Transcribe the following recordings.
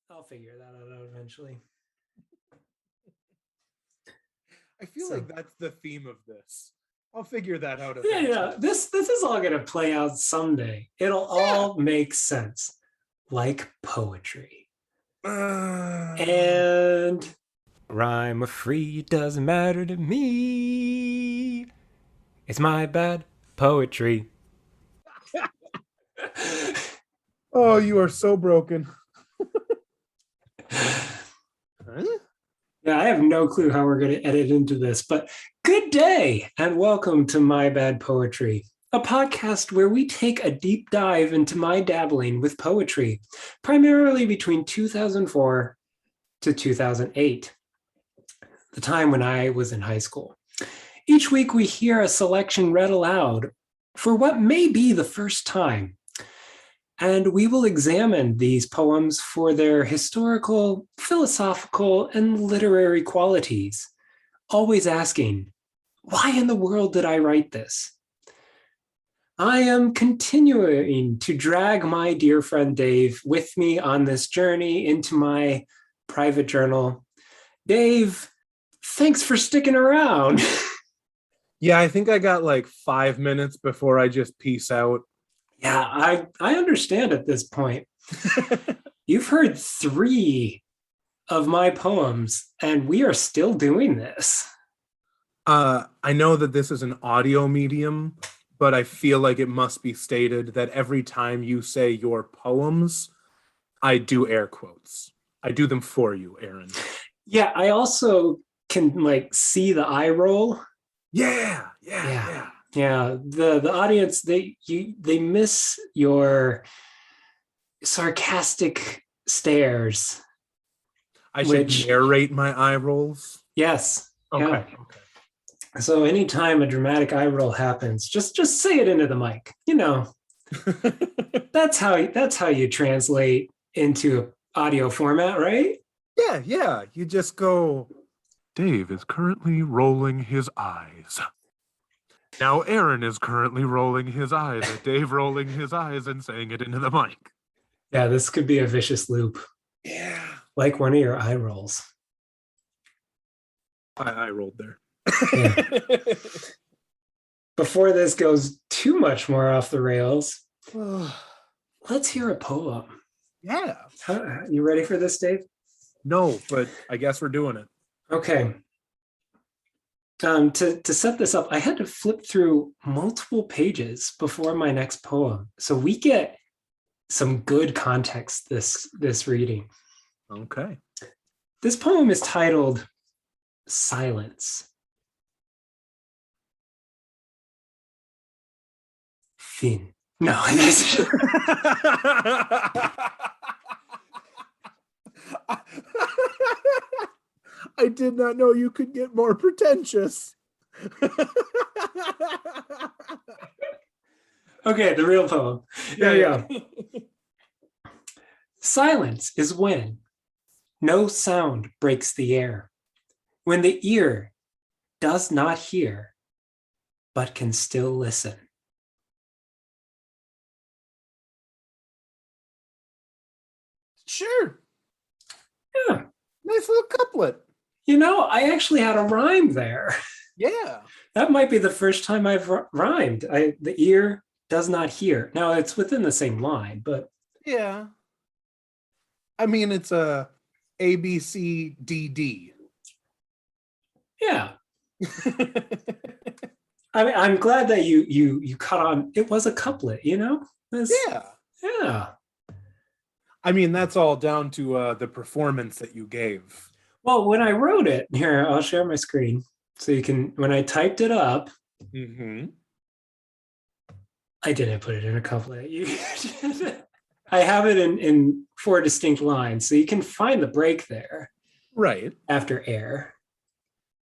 I'll figure that out eventually. I feel like that's the theme of this. I'll figure that out Yeah, eventually. yeah. This is all gonna play out someday. It'll all make sense, like poetry. And rhyme or free doesn't matter to me. It's my bad poetry. Oh, you are so broken. Yeah, I have no clue how we're going to edit into this, but good day and welcome to My Bad Poetry, a podcast where we take a deep dive into my dabbling with poetry, primarily between 2004 to 2008, the time when I was in high school. Each week we hear a selection read aloud for what may be the first time. And we will examine these poems for their historical, philosophical, and literary qualities, always asking, why in the world did I write this? I am continuing to drag my dear friend Dave with me on this journey into my private journal. Dave, thanks for sticking around. Yeah, I think I got like 5 minutes before I just peace out. Yeah, I understand at this point. You've heard 3 of my poems, and we are still doing this. I know that this is an audio medium, but I feel like it must be stated that every time you say your poems, I do air quotes. I do them for you, Aaron. Yeah, I also can like see the eye roll. Yeah. Yeah, the audience they miss your sarcastic stares. I should narrate my eye rolls. Yes. Okay. So anytime a dramatic eye roll happens, just say it into the mic. You know, that's how you translate into audio format, right? Yeah. You just go, Dave is currently rolling his eyes. Now Aaron is currently rolling his eyes at Dave rolling his eyes and saying it into the mic. Yeah, this could be a vicious loop. Yeah. Like one of your eye rolls. I rolled there. Yeah. Before this goes too much more off the rails, let's hear a poem. Yeah. You ready for this, Dave? No, but I guess we're doing it. Okay. To set this up, I had to flip through multiple pages before my next poem, so we get some good context this reading. Okay. This poem is titled Silence. Fin. No. I did not know you could get more pretentious. Okay, the real poem. Here we go. Silence is when no sound breaks the air, when the ear does not hear, but can still listen. Sure. Yeah. Nice little couplet. You know, I actually had a rhyme there. Yeah. That might be the first time I've rhymed. The ear does not hear. Now, it's within the same line, but... Yeah. I mean, it's a ABCDD. Yeah. I mean, I'm glad that you caught on. It was a couplet, you know? Yeah. I mean, that's all down to the performance that you gave. Well, when I wrote it, here, I'll share my screen so you can, when I typed it up, I didn't put it in a couplet. I have it in 4 distinct lines, so you can find the break there. Right. After air.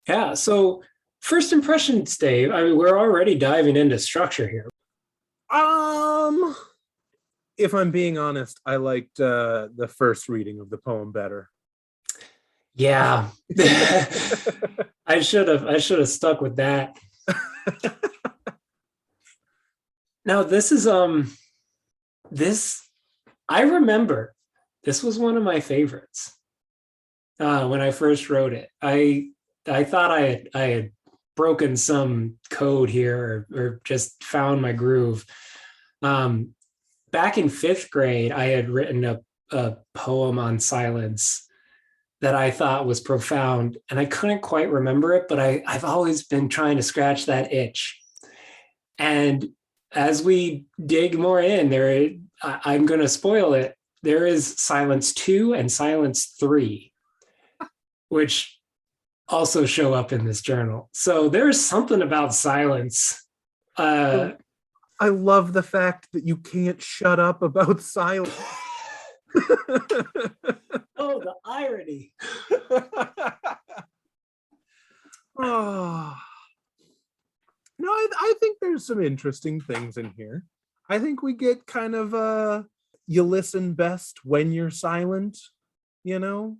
Yeah, so first impressions, Dave. I mean, we're already diving into structure here. If I'm being honest, I liked the first reading of the poem better. Yeah. I should have stuck with that. Now this is I remember This was one of my favorites when I first wrote it. I thought I had broken some code here or just found my groove. Um, Back in fifth grade, I had written a poem on silence that I thought was profound, and I couldn't quite remember it, but I've always been trying to scratch that itch. And as we dig more in, I'm going to spoil it. There is Silence 2 and Silence 3, which also show up in this journal. So there's something about silence. I love the fact that you can't shut up about silence. Oh, the irony. Oh. No, I think there's some interesting things in here. I think we get kind of you listen best when you're silent, you know?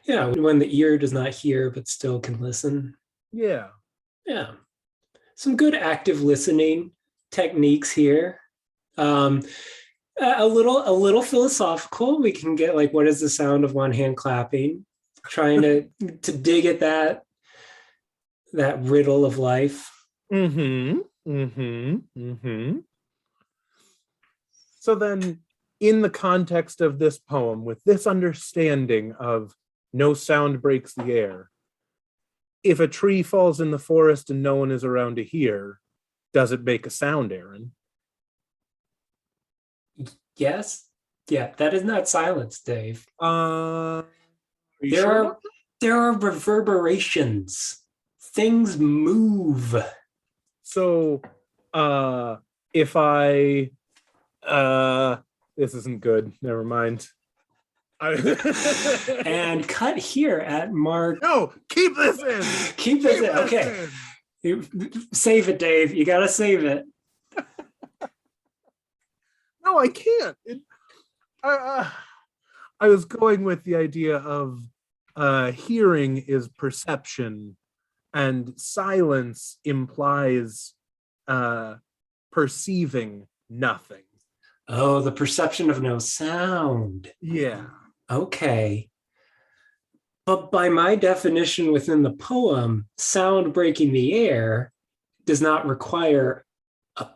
Yeah, when the ear does not hear but still can listen. Yeah. Yeah. Some good active listening techniques here. A little philosophical. We can get like, what is the sound of one hand clapping? Trying to dig at that riddle of life. So then, in the context of this poem, with this understanding of no sound breaks the air, if a tree falls in the forest and no one is around to hear, does it make a sound, Aaron? Yes. Yeah, that is not silence, Dave. Are you There sure? there are reverberations. Things move. So, if I, this isn't good. Never mind. And cut here at Mark. No, keep this in. Keep this in. Okay. Save it, Dave. You got to save it. No, I can't. I was going with the idea of hearing is perception, and silence implies perceiving nothing. Oh, the perception of no sound. Yeah. Okay. But by my definition within the poem, sound breaking the air does not require a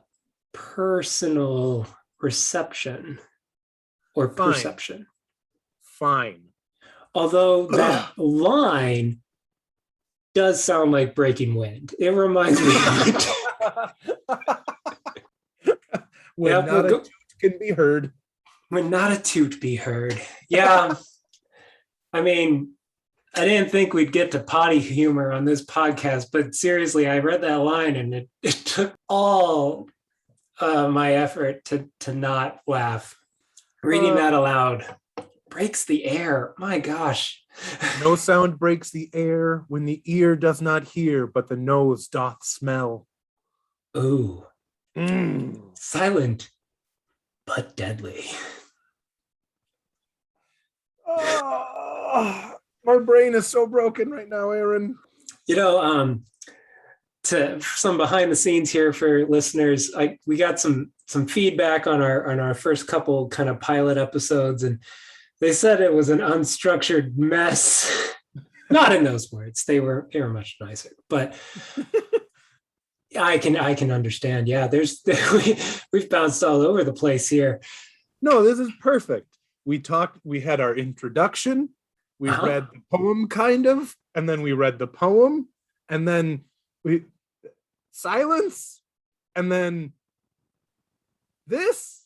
personal reception or perception. Fine. Although that line does sound like breaking wind. It reminds me of it. When not a toot can be heard. When not a toot be heard. Yeah. I mean, I didn't think we'd get to potty humor on this podcast, but seriously, I read that line and it took all my effort to not laugh. Reading that aloud breaks the air. My gosh. No sound breaks the air when the ear does not hear, but the nose doth smell. Ooh. Silent, but deadly. Oh, my brain is so broken right now, Aaron. You know, to some behind the scenes here for listeners, we got some feedback on our first couple kind of pilot episodes, and they said it was an unstructured mess. Not in those words. They were much nicer, but I can understand. Yeah, we've bounced all over the place here. No, this is perfect. We had our introduction, we read the poem kind of, and then we read the poem, and then we silence, and then this.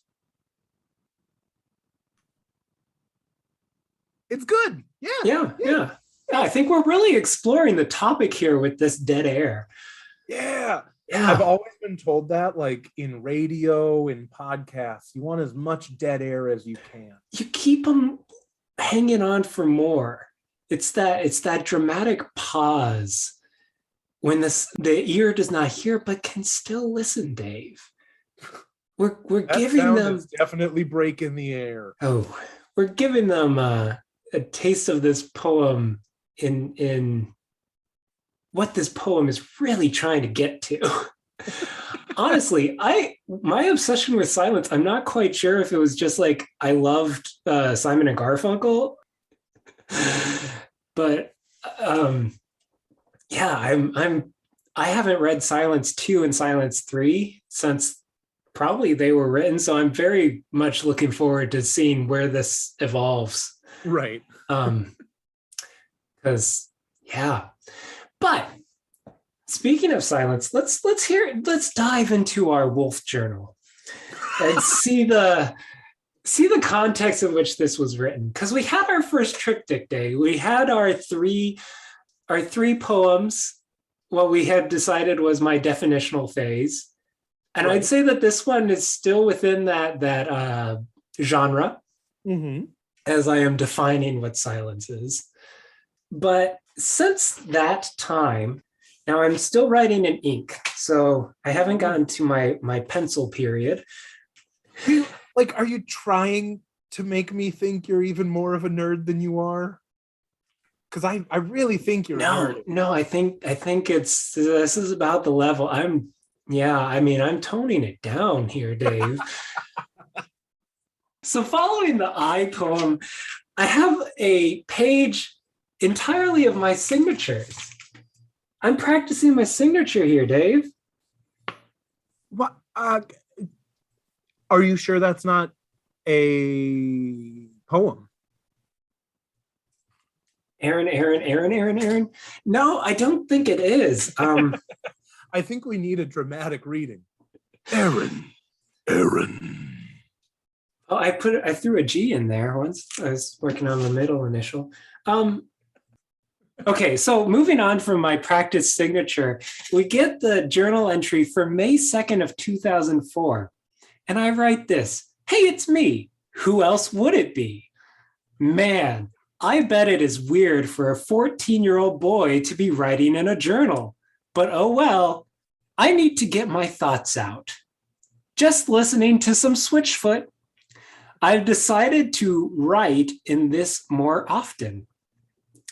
It's good. Yeah. I think we're really exploring the topic here with this dead air. Yeah. I've always been told that, like in radio, in podcasts, you want as much dead air as you can. You keep them hanging on for more. It's that dramatic pause when the ear does not hear but can still listen, Dave. We're that giving sound them is definitely breaking the air. Oh, we're giving them a taste of this poem in what this poem is really trying to get to. Honestly, my obsession with silence, I'm not quite sure if it was just like I loved Simon and Garfunkel, but um, yeah, I haven't read Silence 2 and Silence 3 since probably they were written, so I'm very much looking forward to seeing where this evolves. Right. Because yeah, but speaking of silence, let's dive into our wolf journal and see the context in which this was written. Because we had our first triptych day. We had our three poems. What we had decided was my definitional phase. And Right. I'd say that this one is still within that genre, as I am defining what silence is. But since that time, now I'm still writing in ink, so I haven't gotten to my pencil period. Are you trying to make me think you're even more of a nerd than you are? Because I really think you're a nerd. No, I think this is about the level. I'm toning it down here, Dave. So following the I poem, I have a page entirely of my signatures. I'm practicing my signature here, Dave. What? Are you sure that's not a poem? Aaron. No, I don't think it is. I think we need a dramatic reading. Aaron. Oh, I threw a G in there once. I was working on the middle initial. Okay, so moving on from my practice signature, we get the journal entry for May 2nd of 2004. And I write this, hey, it's me. Who else would it be? Man, I bet it is weird for a 14-year-old boy to be writing in a journal. But oh well, I need to get my thoughts out. Just listening to some Switchfoot. I've decided to write in this more often.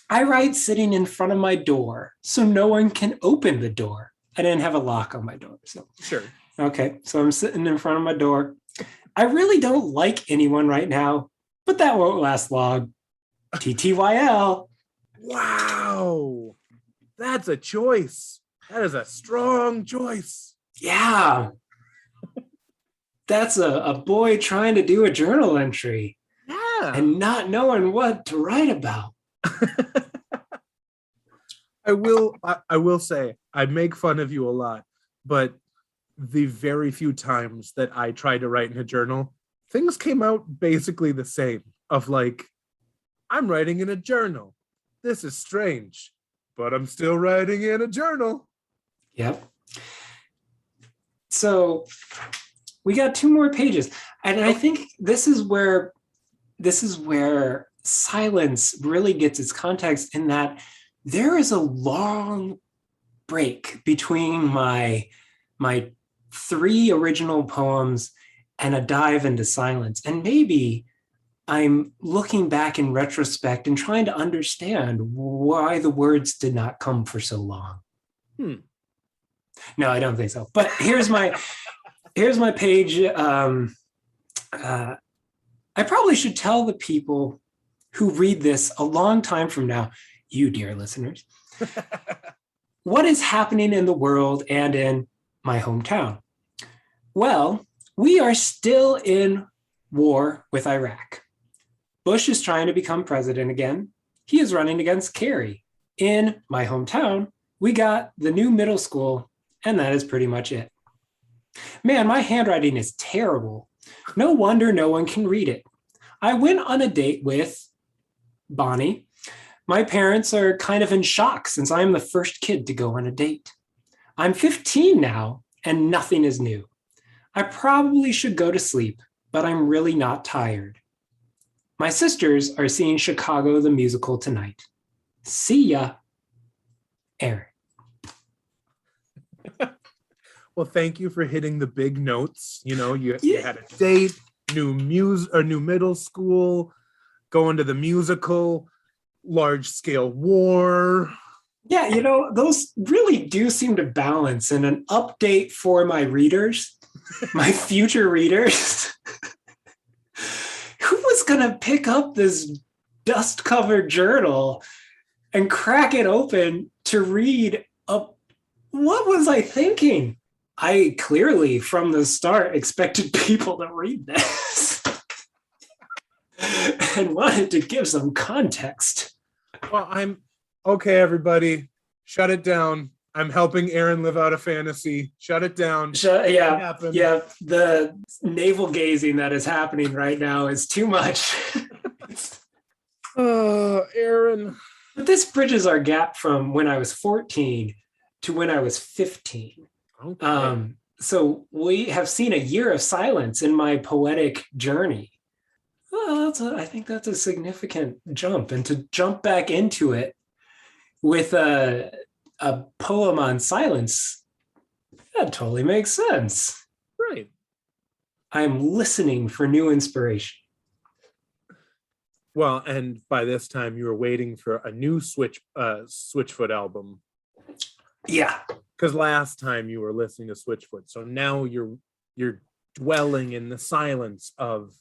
I write sitting in front of my door so no one can open the door. I didn't have a lock on my door. So sure. Okay, so I'm sitting in front of my door. I really don't like anyone right now, but that won't last long. TTYL. Wow. That's a choice. That is a strong choice. Yeah. That's a boy trying to do a journal entry. Yeah. And not knowing what to write about. I will say, I make fun of you a lot, but the very few times that I tried to write in a journal, things came out basically the same. Of like, I'm writing in a journal. This is strange, but I'm still writing in a journal. Yep. So we got 2 more pages. And I think this is where silence really gets its context, in that there is a long break between my 3 original poems and a dive into silence. And maybe I'm looking back in retrospect and trying to understand why the words did not come for so long. No, I don't think so. But here's my page. I probably should tell the people who read this a long time from now, you dear listeners, what is happening in the world and in my hometown. Well, we are still in war with Iraq. Bush is trying to become president again. He is running against Kerry. In my hometown, we got the new middle school, and that is pretty much it. Man, my handwriting is terrible. No wonder no one can read it. I went on a date with Bonnie. My parents are kind of in shock since I am the first kid to go on a date. I'm 15 now, and nothing is new. I probably should go to sleep, but I'm really not tired. My sisters are seeing Chicago the musical tonight. See ya, Aaron. Well, thank you for hitting the big notes. You know, you had a date, new middle school, going to the musical, large scale war. Yeah, those really do seem to balance. And an update for my readers, my future readers. Who was going to pick up this dust covered journal and crack it open to read a. What was I thinking? I clearly, from the start, expected people to read this and wanted to give some context. Well, I'm okay, everybody. Shut it down. I'm helping Aaron live out a fantasy. Shut it down. Yeah. The navel gazing that is happening right now is too much. Oh, Aaron. But this bridges our gap from when I was 14 to when I was 15. Okay. So we have seen a year of silence in my poetic journey. Well, I think that's a significant jump. And to jump back into it with a poem on silence, that totally makes sense. Right. I'm listening for new inspiration. Well, and by this time you were waiting for a new Switchfoot album. Yeah. Because last time you were listening to Switchfoot, so now you're dwelling in the silence of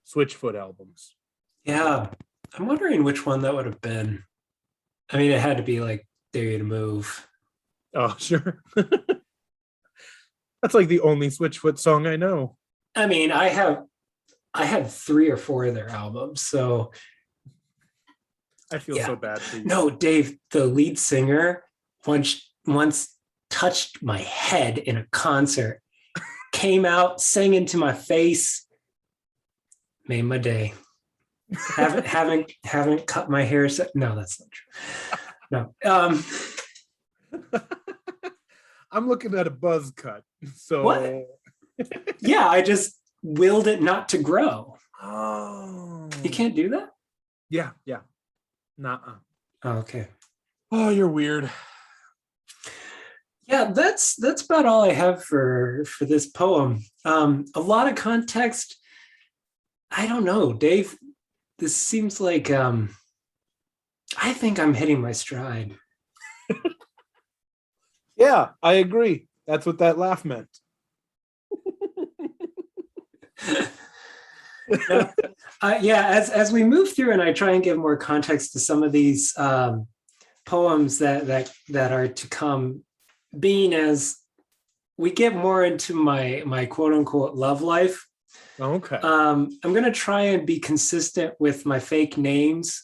Switchfoot albums. Yeah. I'm wondering which one that would have been. I mean, it had to be like Dare You to Move. Oh, sure. That's like the only Switchfoot song I know. I mean, I had 3 or 4 of their albums, so I feel so bad for you. No, Dave, the lead singer once touched my head in a concert, came out, sang into my face, made my day. haven't cut my hair. No, that's not true. No. I'm looking at a buzz cut. So what? Yeah, I just willed it not to grow. Oh. You can't do that? Yeah. Nuh-uh. Oh, okay. Oh, you're weird. Yeah, that's about all I have for this poem. A lot of context. I don't know, Dave. This seems like I think I'm hitting my stride. Yeah, I agree. That's what that laugh meant. As we move through and I try and give more context to some of these poems that are to come, being as we get more into my quote unquote love life. Okay. I'm going to try and be consistent with my fake names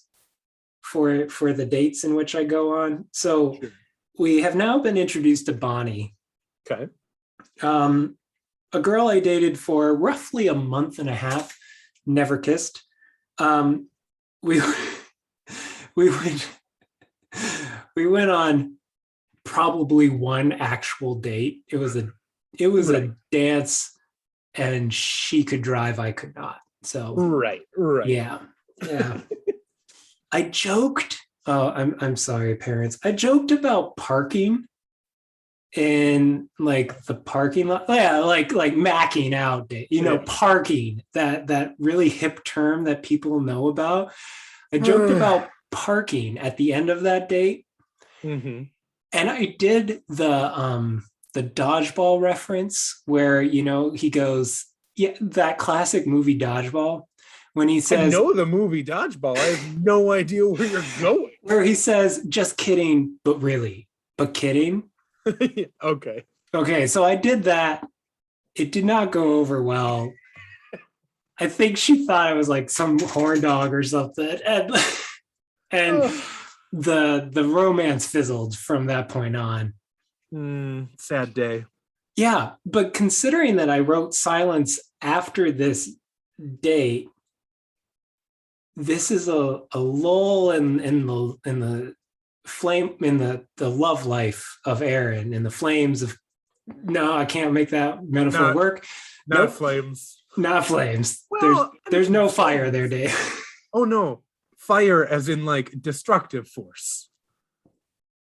for the dates in which I go on. So sure. We have now been introduced to Bonnie. Okay. A girl I dated for roughly a month and a half, never kissed. We went on probably one actual date. It was a dance, and she could drive, I could not. So right. Yeah. I joked. Oh, I'm sorry, parents. I joked about parking in like the parking lot. Yeah, like macking out, parking, that really hip term that people know about. I joked about parking at the end of that date. Mm-hmm. And I did the dodgeball reference where, he goes, yeah, that classic movie Dodgeball, when he says, I know the movie Dodgeball. I have no idea where you're going. Where he says, just kidding, but really, but kidding. Okay. So I did that. It did not go over well. I think she thought I was like some horn dog or something. And the romance fizzled from that point on. Sad day. Yeah, but considering that I wrote Silence after this date, this is a lull in the flame, in the love life of Aaron, in the flames of. No, I can't make that metaphor work. Not flames. Not flames. Well, there's no fire there, Dave. Oh no, fire as in like destructive force.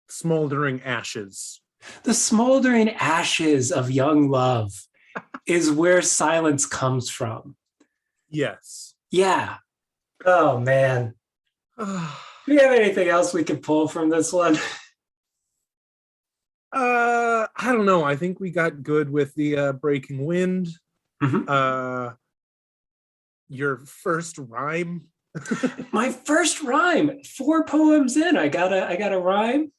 Smoldering ashes. The smoldering ashes of young love is where Silence comes from. Yes. Yeah. Oh man. Do you have anything else we can pull from this one? I don't know. I think we got good with the breaking wind. Mhm. Your first rhyme. My first rhyme, 4 poems in. I got a rhyme.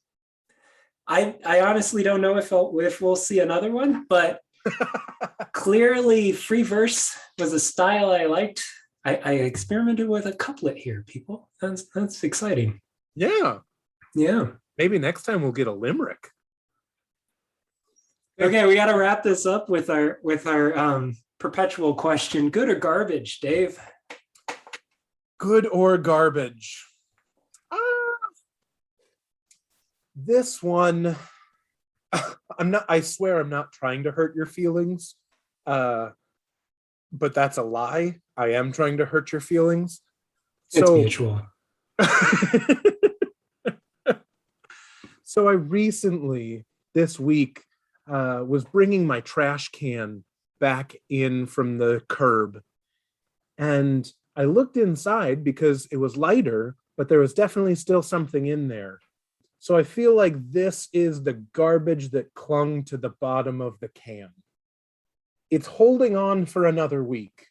I honestly don't know if we'll see another one, but clearly free verse was a style I liked. I experimented with a couplet here, people. That's exciting. Yeah. Yeah. Maybe next time we'll get a limerick. Okay, we got to wrap this up with our perpetual question: good or garbage, Dave? Good or garbage? This one, I'm not. I swear, I'm not trying to hurt your feelings. Uh, but that's a lie. I am trying to hurt your feelings. It's So, mutual. so I recently this week was bringing my trash can back in from the curb, and I looked inside because it was lighter, but there was definitely still something in there. So I feel like this is the garbage that clung to the bottom of the can. It's holding on for another week,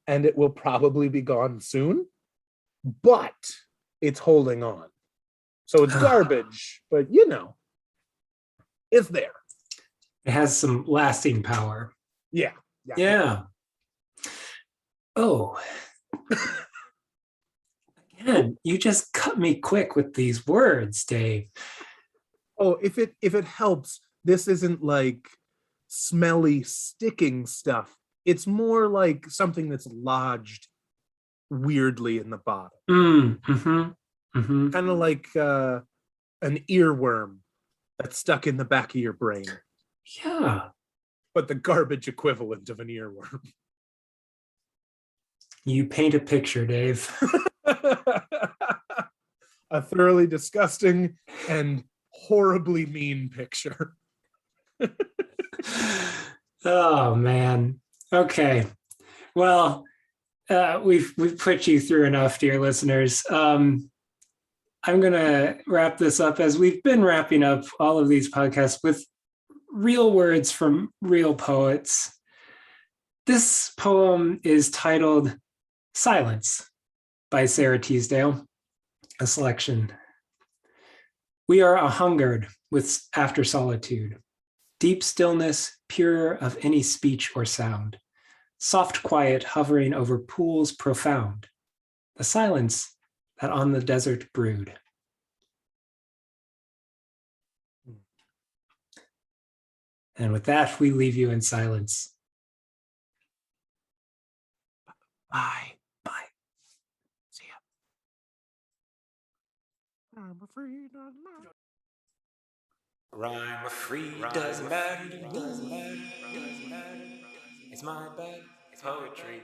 and it will probably be gone soon, but it's holding on. So it's garbage, but it's there. It has some lasting power. Yeah. Yeah. Yeah. Oh, again, you just cut me quick with these words, Dave. Oh, if it helps, this isn't like smelly sticking stuff. It's more like something that's lodged weirdly in the bottom. Kind of like an earworm that's stuck in the back of your brain. Yeah. But the garbage equivalent of an earworm. You paint a picture, Dave. A thoroughly disgusting and horribly mean picture. Oh man. Okay. Well, we've put you through enough, dear listeners. I'm gonna wrap this up as we've been wrapping up all of these podcasts with real words from real poets. This poem is titled Silence by Sarah Teasdale, a selection. We are ahungered with after solitude, deep stillness, pure of any speech or sound, soft quiet hovering over pools profound, the silence that on the desert brood. And with that, we leave you in silence. Bye. Bye. See ya. I'm afraid not. Rhyme or free doesn't matter to me. It's my bad poetry.